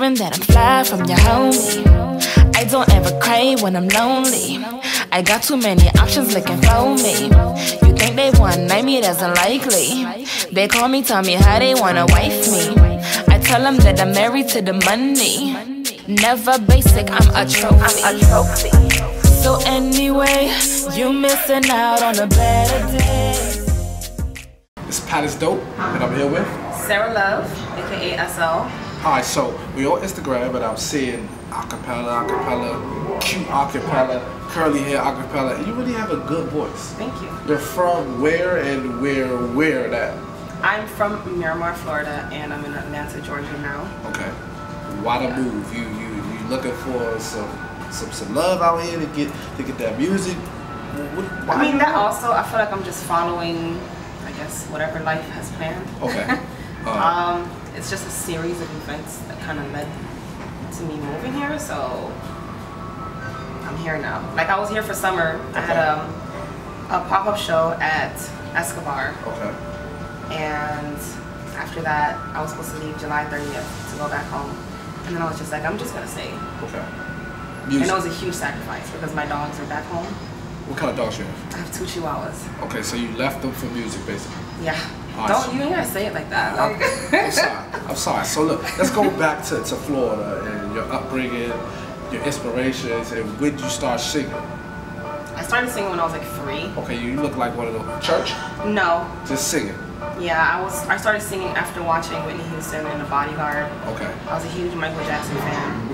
hearing that I'm fly from your homie. I don't ever cry when I'm lonely. I got too many options looking for me. You think they want me, that's unlikely. They call me, tell me how they wanna wife me. I tell them that I'm married to the money. Never basic, I'm a trophy. So anyway, you missing out on a better day. It's PATisDOPE, and I'm here with Sarah Love, aka SL. Alright, so we on Instagram and I'm seeing acapella, cute acapella, curly hair acapella, and you really have a good voice. Thank you. You're from where and where that? I'm from Miramar, Florida, and I'm in Atlanta, Georgia now. Okay. Why the move? You looking for some love out here to get that music? Why I mean that also. I feel like I'm just following, I guess, whatever life has planned. Okay. It's just a series of events that kind of led to me moving here, so I'm here now. Like I was here for summer. Okay. I had a pop-up show at Escobar. Okay. And after that, I was supposed to leave July 30th to go back home. And then I was just like, I'm just gonna stay. Okay. Music. And it was a huge sacrifice because my dogs are back home. What kind of dogs you have? I have 2 Chihuahuas. Okay, so you left them for music, basically. Yeah. Awesome. You ain't gotta say it like that. Like. I'm sorry. So look, let's go back to Florida and your upbringing, your inspirations, and when did you start singing? I started singing when I was like 3. Okay, you look like one of the church? No. Just singing. Yeah, I started singing after watching Whitney Houston and The Bodyguard. Okay. I was a huge Michael Jackson fan.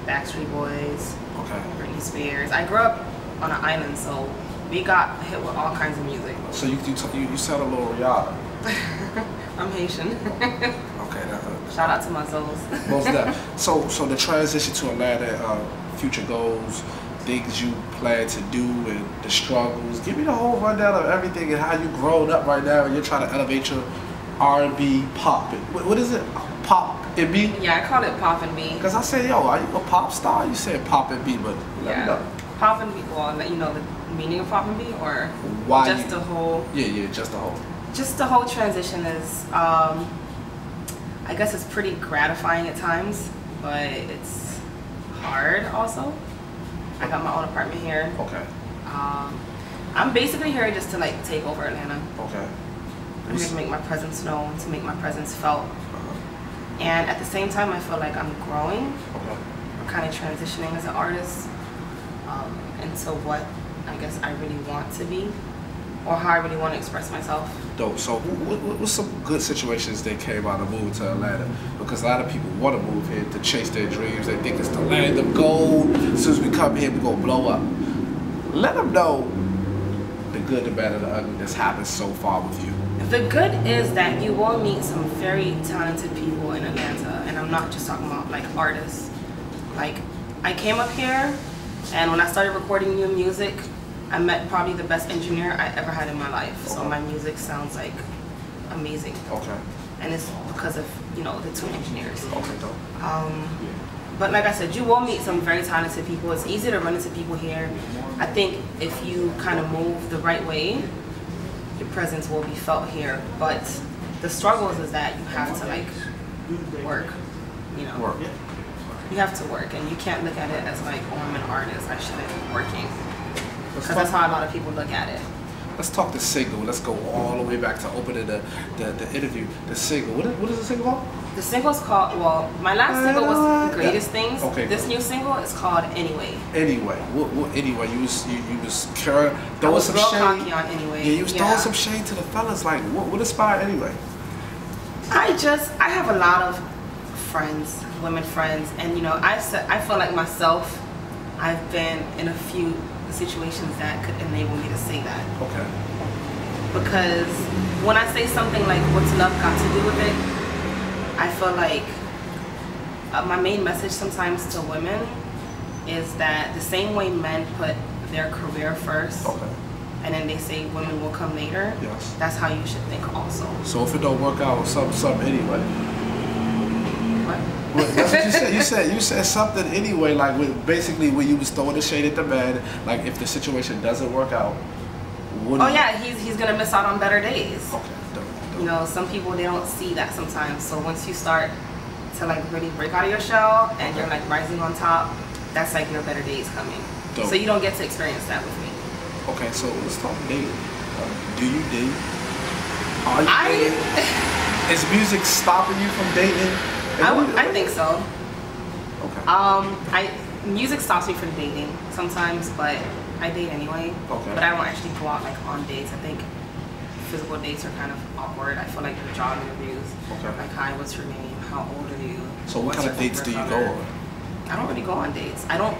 Backstreet Boys. Okay. Britney Spears. I grew up on an island, so we got hit with all kinds of music. So you sound a little Rihanna. I'm Haitian. Okay, that's good. Shout out to my Zoes. Most of that. So the transition to Atlanta, future goals, things you plan to do, and the struggles. Give me the whole rundown of everything and how you grown up right now, and you're trying to elevate your R&B pop. What is it? Pop and B? Yeah, I call it pop and B. Because I said, yo, are you a pop star? You said pop and B, but let me know. Pop and B. Well, let you know the meaning of pop and B, or why just the whole. Yeah, just the whole. Just the whole transition is, I guess it's pretty gratifying at times, but it's hard also. I got my own apartment here. Okay. I'm basically here just to like take over Atlanta. Okay. I'm here to make my presence known, to make my presence felt. And at the same time, I feel like I'm growing. Okay. I'm kind of transitioning as an artist into what I guess I really want to be, or how I really want to express myself. Dope. So what's some good situations that came out of moving to Atlanta? Because a lot of people want to move here to chase their dreams. They think it's the land of gold. As soon as we come here, we're going to blow up. Let them know the good, the bad, and the ugly that's happened so far with you. The good is that you will meet some very talented people in Atlanta, and I'm not just talking about like artists. Like, I came up here, and when I started recording new music, I met probably the best engineer I ever had in my life. Okay. So my music sounds like amazing. Okay. And it's because of, you know, the 2 engineers. Okay, dope. But like I said, you will meet some very talented people. It's easy to run into people here. I think if you kind of move the right way, your presence will be felt here. But the struggles is that you have to like work, you know. Work. You have to work, and you can't look at it as like, oh, I'm an artist, I shouldn't be working. Because that's how a lot of people look at it. Let's talk the single. Let's go all the way back to opening the interview. The single. What is the single called? The single's called, well, my last single was Greatest Things. Okay. This new single is called Anyway. Anyway. What anyway? You was throwing some real shade. cocky on Anyway. Yeah, you was throwing some shade to the fellas. Like, what inspired Anyway? I have a lot of friends, women friends, and you know, I feel like myself, I've been in a few situations that could enable me to say that. Okay. Because when I say something like, what's love got to do with it, I feel like my main message sometimes to women is that the same way men put their career first, okay, and then they say women will come later, yes, that's how you should think also. So if it don't work out, something anyway. What? Well, that's what you said. You said something anyway, like basically when you was throwing the shade at the man, like if the situation doesn't work out. Oh yeah, he's gonna miss out on better days. Okay. You know, some people, they don't see that sometimes. So once you start to like really break out of your shell and you're like rising on top, that's like your better days coming. Dope. So you don't get to experience that with me. Okay, so let's talk dating. Do you date? Are you dating? Is music stopping you from dating? I think so. Okay. Music stops me from dating sometimes, but I date anyway. Okay. But I don't actually go out like on dates. I think physical dates are kind of awkward. I feel like they're job interviews. Okay. Like, hi, what's your name? How old are you? So what kind of dates do you go on? I don't really go on dates. I don't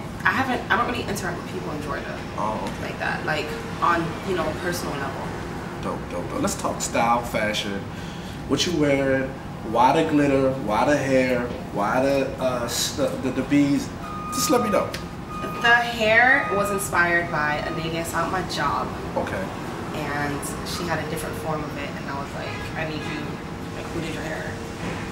really interact with people in Georgia. Oh, okay. Like that. Like on, you know, personal level. Dope. Let's talk style, fashion. What you wearing? Why the glitter? Why the hair? Why the beads? Just let me know. The hair was inspired by a lady I saw at my job. Okay. And she had a different form of it, and I was like, I need you, like, who did your hair?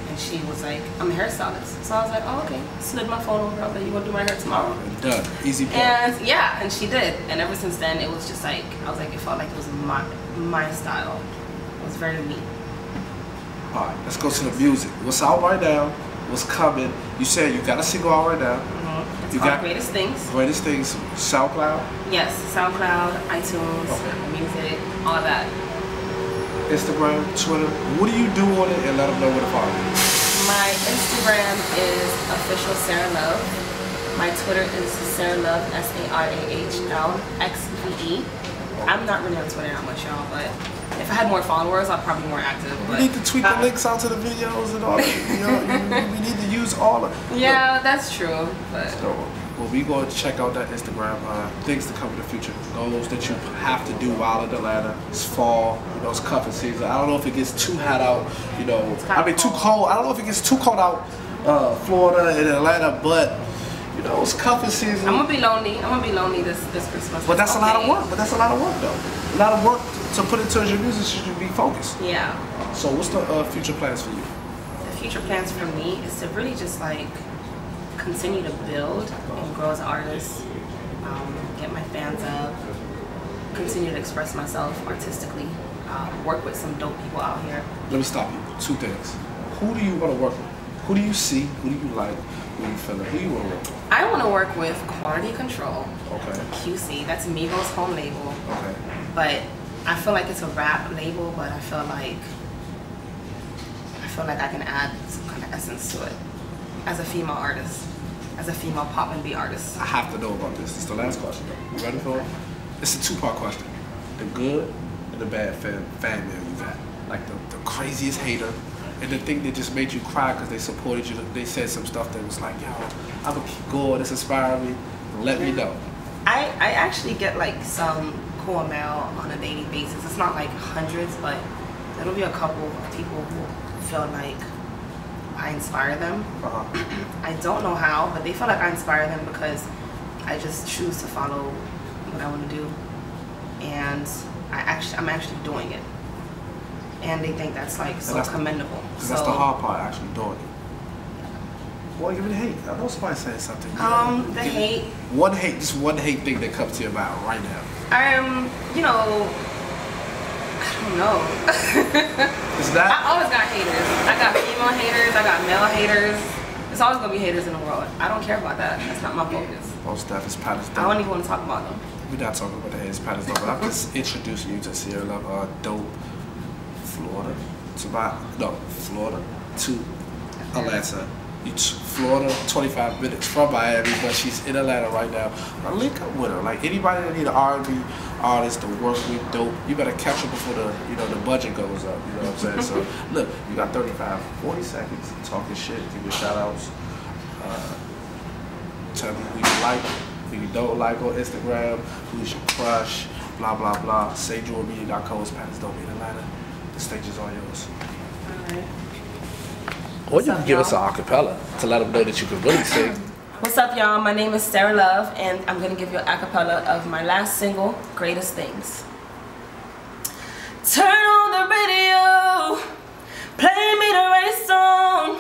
And she was like, I'm a hairstylist. So I was like, oh, okay. Slid my phone over, I was like, you gonna do my hair tomorrow? Done. Easy part. And yeah, and she did. And ever since then, it was just like, I was like, it felt like it was my style. It was very me. Alright, let's go to the music. What's out right now? What's coming? You said you got a single out right now. It's You called got Greatest Things. Greatest Things, SoundCloud, Yes, SoundCloud, iTunes, music, all that. Instagram, Twitter. What do you do on it, and let them know where to follow you? My Instagram is official Sarah Love. My Twitter is Sarah Love, SarahLXVE. I'm not really on Twitter that much, y'all, but if I had more followers, I'd probably be more active. We need to tweet the links out to the videos and all that. We need to use all of it. Yeah, that's true. But So, well, we going to check out that Instagram. Things to come in the future. Goals that you have to do while in Atlanta. It's fall. You know, it's cuffing season. I don't know if it gets too hot out. You know, too cold. I don't know if it gets too cold out, Florida and Atlanta, but. You know, it's cuffing season. I'm gonna be lonely. I'm gonna be lonely this Christmas. But that's a lot of work. But that's a lot of work, though. A lot of work to put into your music so you be focused. Yeah. So, what's the future plans for you? The future plans for me is to really just like continue to build and grow as an artist, get my fans up, continue to express myself artistically, work with some dope people out here. Let me stop you. Two things. Who do you want to work with? Who do you see? Who do you like? Who do you feel like? Who do you want to work with? I want to work with Quality Control. Okay. QC. That's Migos' home label. Okay. But I feel like it's a rap label, but I feel like I can add some kind of essence to it as a female artist, as a female pop and B artist. I have to know about this. This is the last question. You ready for it? It's a two-part question. The good and the bad fan mail you got. Like the craziest hater and the thing that just made you cry because they supported you. They said some stuff that was like, yo, I'm gonna keep going. This inspired me. Let me know. I actually get like some cool mail on a daily basis. It's not like hundreds, but it'll be a couple of people who feel like I inspire them. I don't know how, but they feel like I inspire them because I just choose to follow what I want to do, and I'm actually doing it, and they think that's like so commendable. Because that's the hard part, actually doing it. Well, give me the hate. I know somebody saying something. The hate. Just one hate thing that comes to your mind right now. You know, I don't know. Is that? I always got haters. I got female haters. I got male haters. There's always gonna be haters in the world. I don't care about that. That's not my focus. Most stuff is PATisDOPE. I don't even want to talk about them. We're not talking about the haters, PATisDOPE, but I'm just introducing you to Sierra Love, dope, Florida to Atlanta. Florida, 25 minutes from Miami, but she's in Atlanta right now. I link up with her. Like anybody that need an R&B artist to work with, dope, you better catch her before the budget goes up. You know what I'm saying? So look, you got 35, 40 seconds talking shit, give your shout outs. Tell me who you like, who you don't like on Instagram, who's your crush, blah blah blah. Say jewelmedia.co is PATisDOPE in Atlanta. The stage is all yours. Alright. Or you can give us an acapella to let them know that you can really sing. What's up, y'all? My name is Sarah Love, and I'm gonna give you an acapella of my last single, Greatest Things. Turn on the radio, play me the right song.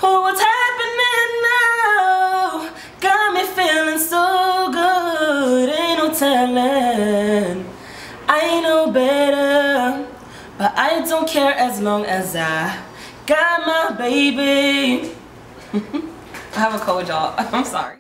Oh, what's happening now? Got me feeling so good, ain't no telling. I know better, But I don't care as long as I got my baby. I have a cold, y'all. I'm sorry.